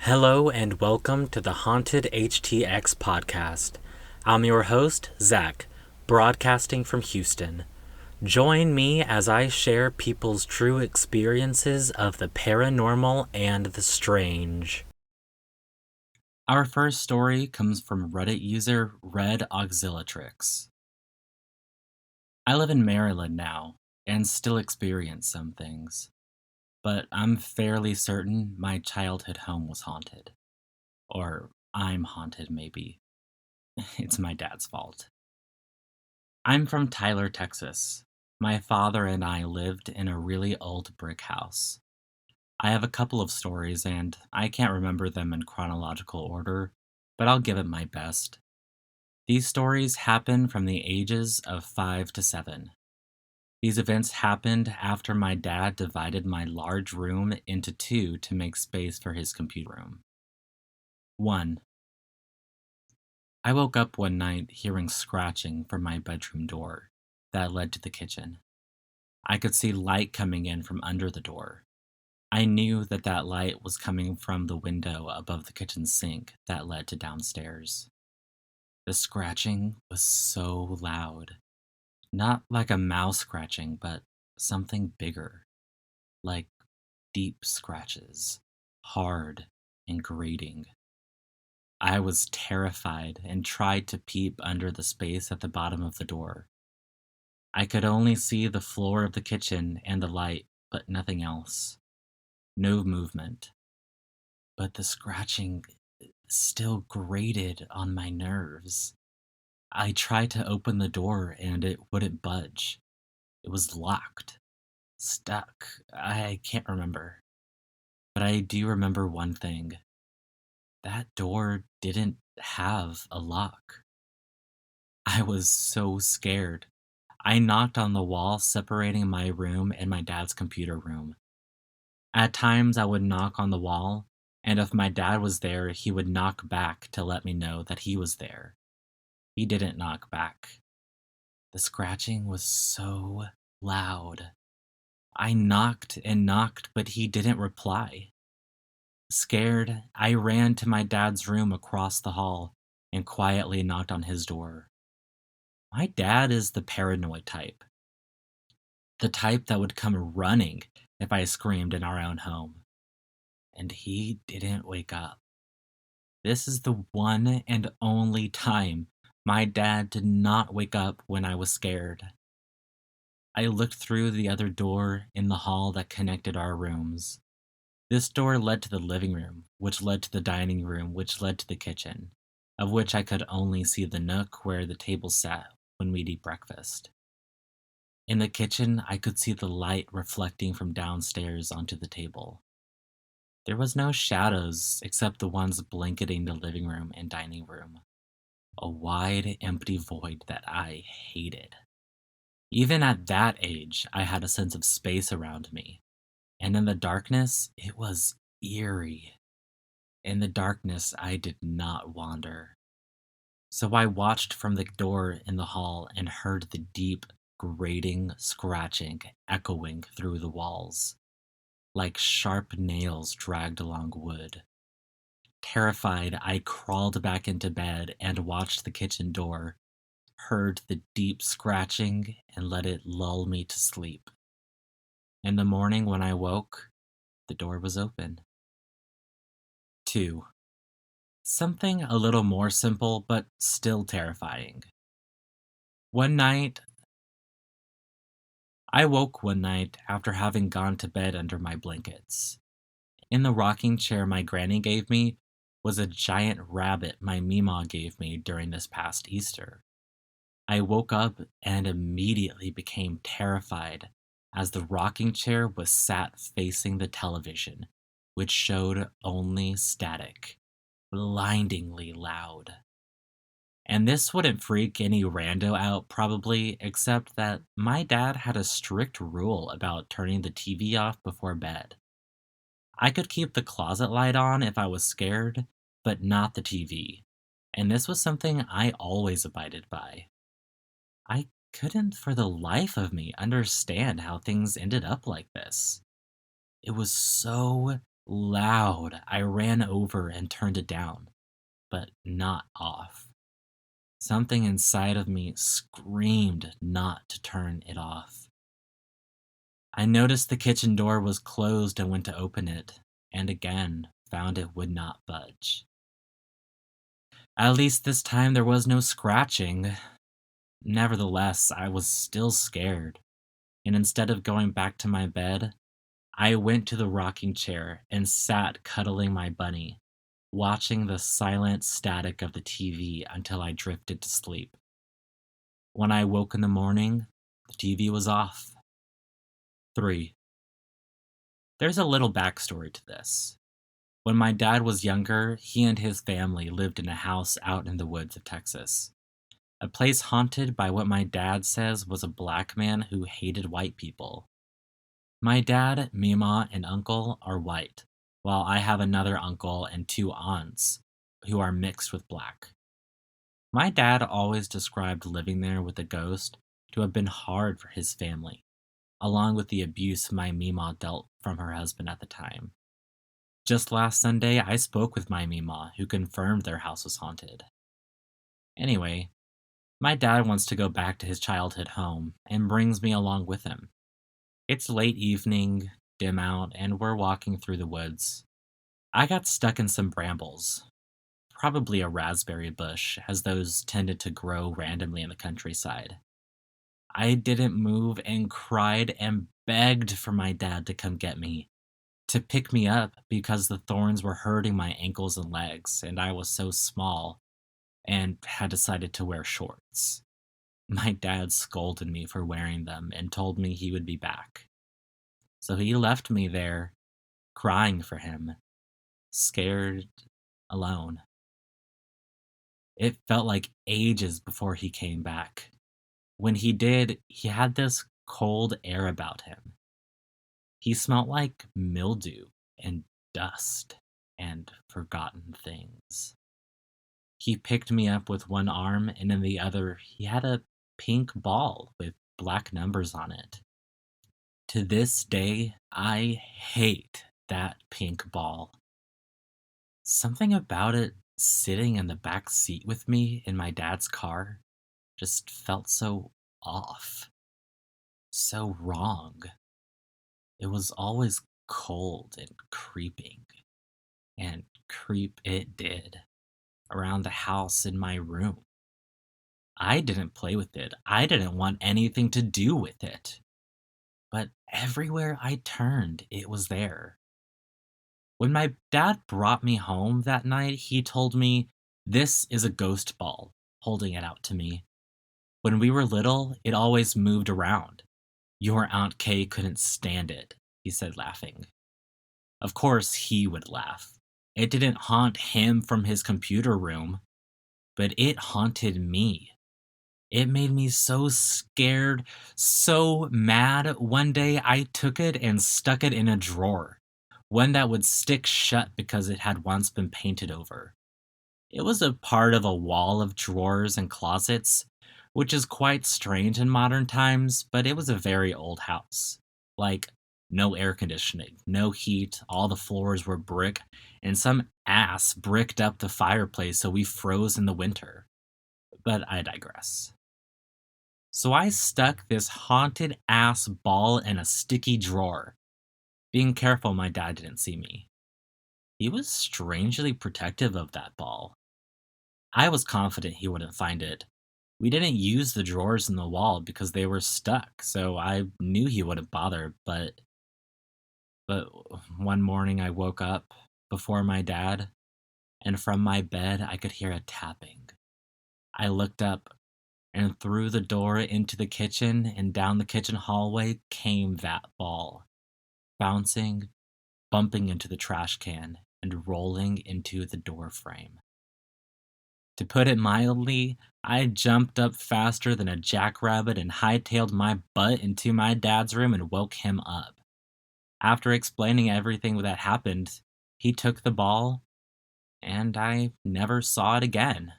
Hello and welcome to the Haunted HTX Podcast. I'm your host, Zach, broadcasting from Houston. Join me as I share people's true experiences of the paranormal and the strange. Our first story comes from Reddit user RedAuxilitrix. I live in Maryland now and still experience some things, but I'm fairly certain my childhood home was haunted. Or I'm haunted, maybe. It's my dad's fault. I'm from Tyler, Texas. My father and I lived in a really old brick house. I have a couple of stories, and I can't remember them in chronological order, but I'll give it my best. These stories happen from the ages of 5 to 7. These events happened after my dad divided my large room into two to make space for his computer room. 1. I woke up one night hearing scratching from my bedroom door that led to the kitchen. I could see light coming in from under the door. I knew that light was coming from the window above the kitchen sink that led to downstairs. The scratching was so loud. Not like a mouse scratching, but something bigger. Like deep scratches, hard and grating. I was terrified and tried to peep under the space at the bottom of the door. I could only see the floor of the kitchen and the light, but nothing else. No movement. But the scratching still grated on my nerves. I tried to open the door and it wouldn't budge. It was locked. Stuck. I can't remember. But I do remember one thing. That door didn't have a lock. I was so scared. I knocked on the wall separating my room and my dad's computer room. At times, I would knock on the wall, and if my dad was there, he would knock back to let me know that he was there. He didn't knock back. The scratching was so loud. I knocked and knocked, but he didn't reply. Scared, I ran to my dad's room across the hall and quietly knocked on his door. My dad is the paranoid type. The type that would come running if I screamed in our own home. And he didn't wake up. This is the one and only time my dad did not wake up when I was scared. I looked through the other door in the hall that connected our rooms. This door led to the living room, which led to the dining room, which led to the kitchen, of which I could only see the nook where the table sat when we'd eat breakfast. In the kitchen, I could see the light reflecting from downstairs onto the table. There was no shadows except the ones blanketing the living room and dining room. A wide, empty void that I hated. Even at that age, I had a sense of space around me. And in the darkness, it was eerie. In the darkness, I did not wander. So I watched from the door in the hall and heard the deep, grating scratching echoing through the walls, like sharp nails dragged along wood. Terrified, I crawled back into bed and watched the kitchen door, heard the deep scratching, and let it lull me to sleep. In the morning when I woke, the door was open. 2. Something a little more simple, but still terrifying. I woke one night after having gone to bed under my blankets. In the rocking chair my granny gave me was a giant rabbit my Meemaw gave me during this past Easter. I woke up and immediately became terrified as the rocking chair was sat facing the television, which showed only static, blindingly loud. And this wouldn't freak any rando out probably, except that my dad had a strict rule about turning the TV off before bed. I could keep the closet light on if I was scared, but not the TV. And this was something I always abided by. I couldn't for the life of me understand how things ended up like this. It was so loud. I ran over and turned it down, but not off. Something inside of me screamed not to turn it off. I noticed the kitchen door was closed and went to open it, and again found it would not budge. At least this time there was no scratching. Nevertheless, I was still scared, and instead of going back to my bed, I went to the rocking chair and sat cuddling my bunny, watching the silent static of the TV until I drifted to sleep. When I woke in the morning, the TV was off. 3. There's a little backstory to this. When my dad was younger, he and his family lived in a house out in the woods of Texas. A place haunted by what my dad says was a black man who hated white people. My dad, Mima, and uncle are white, while I have another uncle and 2 aunts who are mixed with black. My dad always described living there with a ghost to have been hard for his family, along with the abuse my Mima dealt from her husband at the time. Just last Sunday, I spoke with my Mima, who confirmed their house was haunted. Anyway, my dad wants to go back to his childhood home and brings me along with him. It's late evening, dim out, and we're walking through the woods. I got stuck in some brambles, probably a raspberry bush, as those tended to grow randomly in the countryside. I didn't move and cried and begged for my dad to come get me, to pick me up because the thorns were hurting my ankles and legs, and I was so small and had decided to wear shorts. My dad scolded me for wearing them and told me he would be back. So he left me there, crying for him, scared, alone. It felt like ages before he came back. When he did, he had this cold air about him. He smelled like mildew and dust and forgotten things. He picked me up with one arm, and in the other, he had a pink ball with black numbers on it. To this day, I hate that pink ball. Something about it sitting in the back seat with me in my dad's car just felt so off, so wrong. It was always cold and creeping, and creep it did, around the house in my room. I didn't play with it. I didn't want anything to do with it. But everywhere I turned, it was there. When my dad brought me home that night, he told me, "This is a ghost ball," holding it out to me. "When we were little, it always moved around. Your Aunt Kay couldn't stand it," he said, laughing. Of course, he would laugh. It didn't haunt him from his computer room, but it haunted me. It made me so scared, so mad. One day I took it and stuck it in a drawer, one that would stick shut because it had once been painted over. It was a part of a wall of drawers and closets, which is quite strange in modern times, but it was a very old house. Like, no air conditioning, no heat, all the floors were brick, and some ass bricked up the fireplace so we froze in the winter. But I digress. So I stuck this haunted ass ball in a sticky drawer, being careful my dad didn't see me. He was strangely protective of that ball. I was confident he wouldn't find it. We didn't use the drawers in the wall because they were stuck, so I knew he wouldn't bother, but one morning I woke up before my dad, and from my bed I could hear a tapping. I looked up, and through the door into the kitchen and down the kitchen hallway came that ball, bouncing, bumping into the trash can, and rolling into the door frame. To put it mildly, I jumped up faster than a jackrabbit and hightailed my butt into my dad's room and woke him up. After explaining everything that happened, he took the ball, and I never saw it again.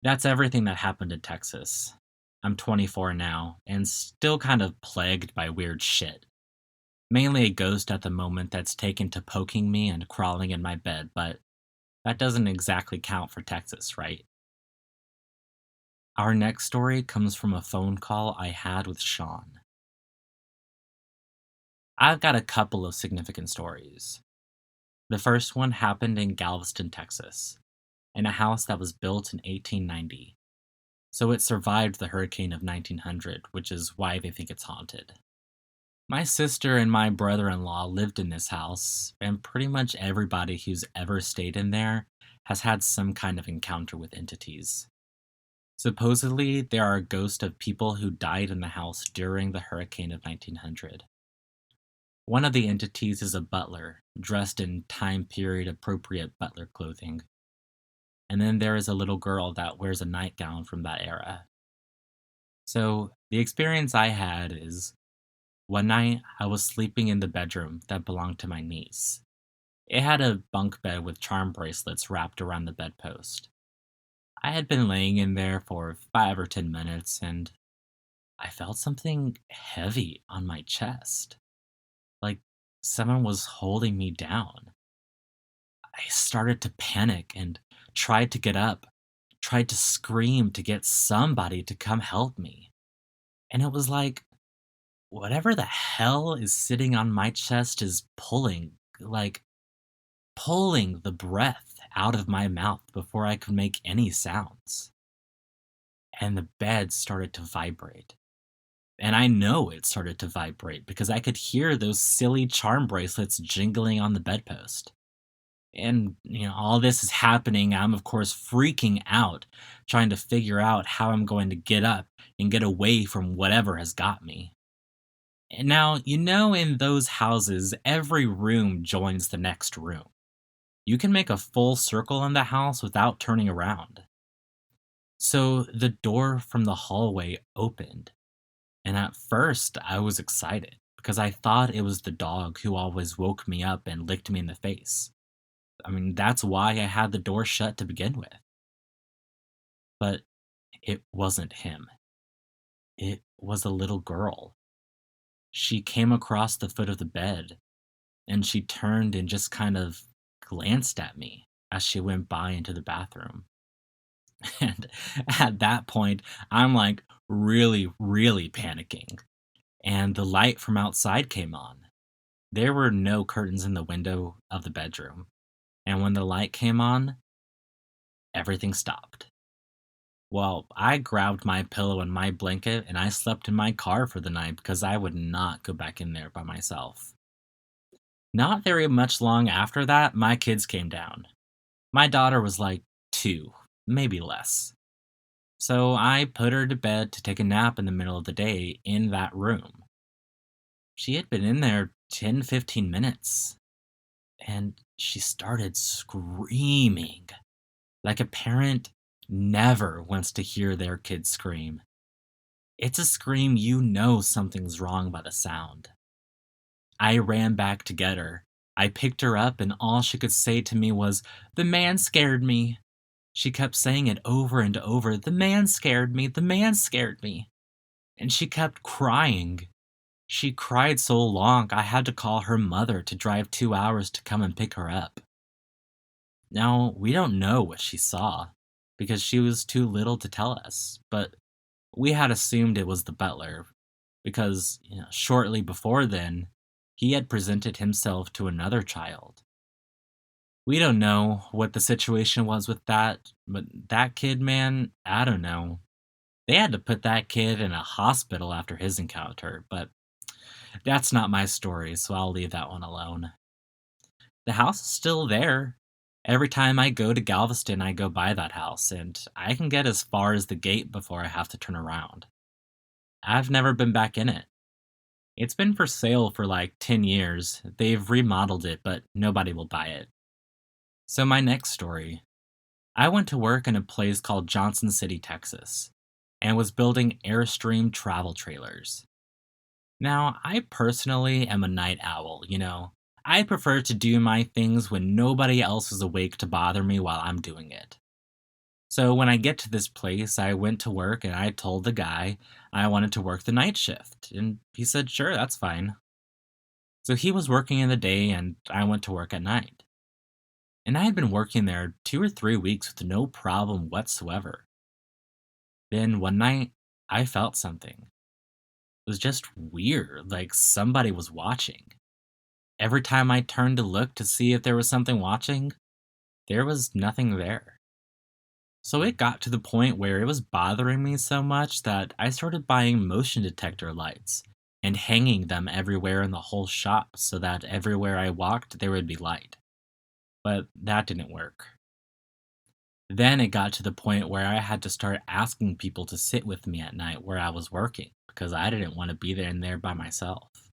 That's everything that happened in Texas. I'm 24 now, and still kind of plagued by weird shit. Mainly a ghost at the moment that's taken to poking me and crawling in my bed, but that doesn't exactly count for Texas, right? Our next story comes from a phone call I had with Shawn. I've got a couple of significant stories. The first one happened in Galveston, Texas, in a house that was built in 1890. So it survived the hurricane of 1900, which is why they think it's haunted. My sister and my brother in law lived in this house, and pretty much everybody who's ever stayed in there has had some kind of encounter with entities. Supposedly, there are ghosts of people who died in the house during the hurricane of 1900. One of the entities is a butler, dressed in time period appropriate butler clothing. And then there is a little girl that wears a nightgown from that era. So, the experience I had is one night I was sleeping in the bedroom that belonged to my niece. It had a bunk bed with charm bracelets wrapped around the bedpost. I had been laying in there for 5 or 10 minutes and I felt something heavy on my chest, like someone was holding me down. I started to panic and tried to get up, tried to scream to get somebody to come help me. And it was like, whatever the hell is sitting on my chest is pulling the breath out of my mouth before I could make any sounds. And the bed started to vibrate. And I know it started to vibrate because I could hear those silly charm bracelets jingling on the bedpost. And, all this is happening. I'm, of course, freaking out, trying to figure out how I'm going to get up and get away from whatever has got me. And now, in those houses, every room joins the next room. You can make a full circle in the house without turning around. So the door from the hallway opened. And at first, I was excited because I thought it was the dog who always woke me up and licked me in the face. I mean, that's why I had the door shut to begin with. But it wasn't him. It was a little girl. She came across the foot of the bed and she turned and just kind of glanced at me as she went by into the bathroom. And at that point, I'm like really, really panicking. And the light from outside came on. There were no curtains in the window of the bedroom. And when the light came on, everything stopped. Well, I grabbed my pillow and my blanket and I slept in my car for the night because I would not go back in there by myself. Not very much long after that, my kids came down. My daughter was like 2, maybe less. So I put her to bed to take a nap in the middle of the day in that room. She had been in there 10, 15 minutes and she started screaming like a parent never wants to hear their kid scream. It's a scream something's wrong by the sound. I ran back to get her. I picked her up, and all she could say to me was, "The man scared me." She kept saying it over and over, "The man scared me, the man scared me." And she kept crying. She cried so long, I had to call her mother to drive 2 hours to come and pick her up. Now, we don't know what she saw, because she was too little to tell us, but we had assumed it was the butler, because, shortly before then, he had presented himself to another child. We don't know what the situation was with that, but that kid, man, I don't know. They had to put that kid in a hospital after his encounter, but that's not my story, so I'll leave that one alone. The house is still there. Every time I go to Galveston, I go by that house, and I can get as far as the gate before I have to turn around. I've never been back in it. It's been for sale for like 10 years. They've remodeled it, but nobody will buy it. So, my next story. I went to work in a place called Johnson City, Texas, and was building Airstream travel trailers. Now, I personally am a night owl. I prefer to do my things when nobody else is awake to bother me while I'm doing it. So when I get to this place, I went to work and I told the guy I wanted to work the night shift. And he said, sure, that's fine. So he was working in the day and I went to work at night. And I had been working there 2 or 3 weeks with no problem whatsoever. Then one night, I felt something. It was just weird, like somebody was watching. Every time I turned to look to see if there was something watching, there was nothing there. So it got to the point where it was bothering me so much that I started buying motion detector lights and hanging them everywhere in the whole shop so that everywhere I walked there would be light. But that didn't work. Then it got to the point where I had to start asking people to sit with me at night where I was working because I didn't want to be there by myself.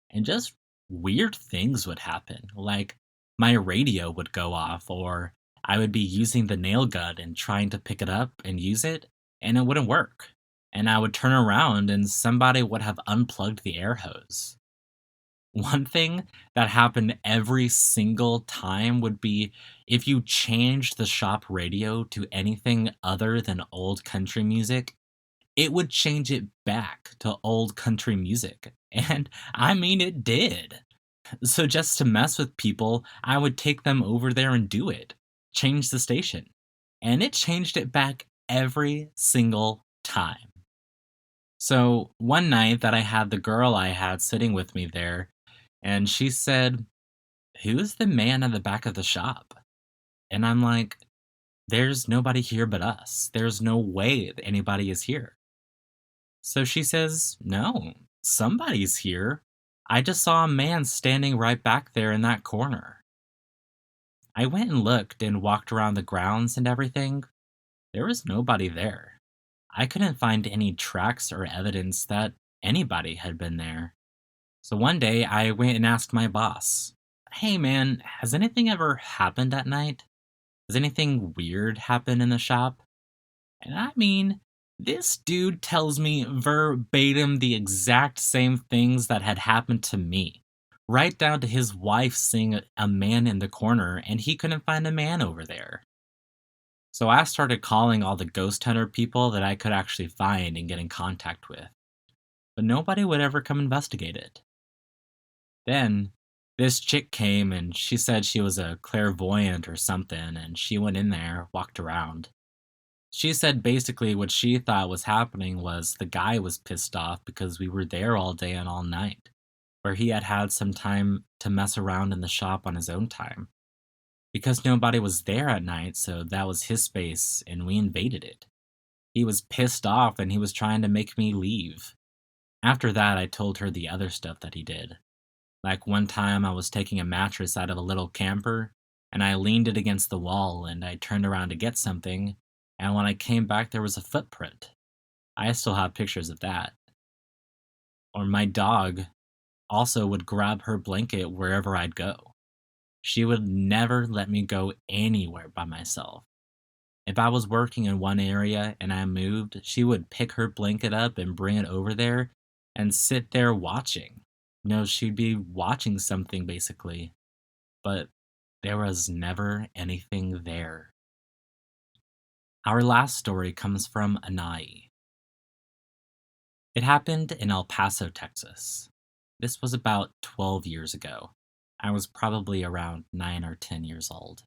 And just weird things would happen. Like my radio would go off, or I would be using the nail gun and trying to pick it up and use it, and it wouldn't work. And I would turn around and somebody would have unplugged the air hose. One thing that happened every single time would be if you changed the shop radio to anything other than old country music, it would change it back to old country music. And I mean, it did. So just to mess with people, I would take them over there and do it. Change the station. And it changed it back every single time. So one night that I had the girl I had sitting with me there, and she said, "Who's the man in the back of the shop?" And I'm like, "There's nobody here but us. There's no way that anybody is here." So she says, "No, somebody's here. I just saw a man standing right back there in that corner." I went and looked and walked around the grounds and everything. There was nobody there. I couldn't find any tracks or evidence that anybody had been there. So one day I went and asked my boss, "Hey man, has anything ever happened at night? Has anything weird happened in the shop?" And I mean, this dude tells me verbatim the exact same things that had happened to me. Right down to his wife seeing a man in the corner and he couldn't find a man over there. So I started calling all the ghost hunter people that I could actually find and get in contact with. But nobody would ever come investigate it. Then, this chick came and she said she was a clairvoyant or something, and she went in there, walked around. She said basically what she thought was happening was the guy was pissed off because we were there all day and all night, where he had had some time to mess around in the shop on his own time. Because nobody was there at night, so that was his space, and we invaded it. He was pissed off and he was trying to make me leave. After that, I told her the other stuff that he did. Like one time, I was taking a mattress out of a little camper, and I leaned it against the wall, and I turned around to get something, and when I came back, there was a footprint. I still have pictures of that. Or my dog also would grab her blanket wherever I'd go. She would never let me go anywhere by myself. If I was working in one area and I moved, she would pick her blanket up and bring it over there and sit there watching. No, she'd be watching something basically, but there was never anything there. Our last story comes from Anahi. It happened in El Paso, Texas. This was about 12 years ago. I was probably around 9 or 10 years old.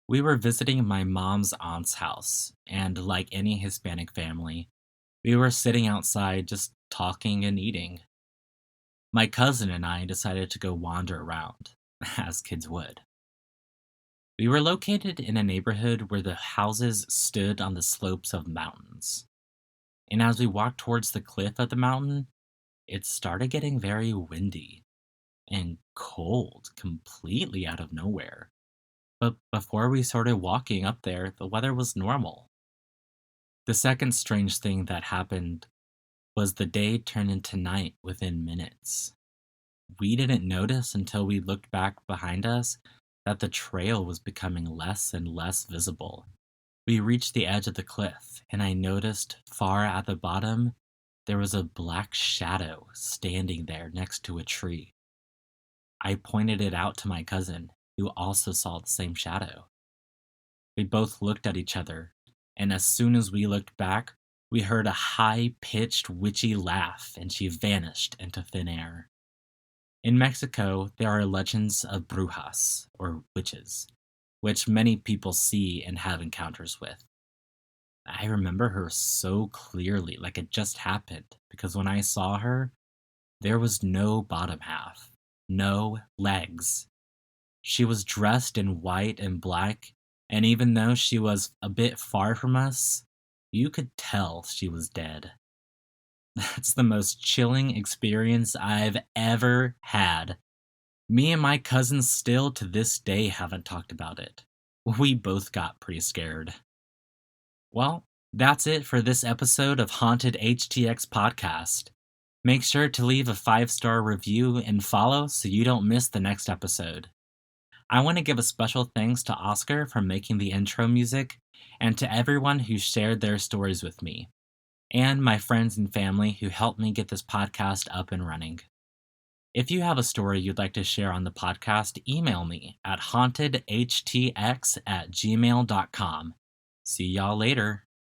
We were visiting my mom's aunt's house, and like any Hispanic family, we were sitting outside just talking and eating. My cousin and I decided to go wander around, as kids would. We were located in a neighborhood where the houses stood on the slopes of mountains. And as we walked towards the cliff of the mountain, it started getting very windy and cold completely out of nowhere. But before we started walking up there, the weather was normal. The second strange thing that happened was the day turned into night within minutes. We didn't notice until we looked back behind us that the trail was becoming less and less visible. We reached the edge of the cliff, and I noticed far at the bottom there was a black shadow standing there next to a tree. I pointed it out to my cousin, who also saw the same shadow. We both looked at each other, and as soon as we looked back, we heard a high pitched witchy laugh, and she vanished into thin air. In Mexico, there are legends of brujas, or witches, which many people see and have encounters with. I remember her so clearly, like it just happened, because when I saw her, there was no bottom half, no legs. She was dressed in white and black, and even though she was a bit far from us, you could tell she was dead. That's the most chilling experience I've ever had. Me and my cousins still to this day haven't talked about it. We both got pretty scared. Well, that's it for this episode of Haunted HTX Podcast. Make sure to leave a 5-star review and follow so you don't miss the next episode. I want to give a special thanks to Oscar for making the intro music and to everyone who shared their stories with me, and my friends and family who helped me get this podcast up and running. If you have a story you'd like to share on the podcast, email me at hauntedhtx@gmail.com. See y'all later.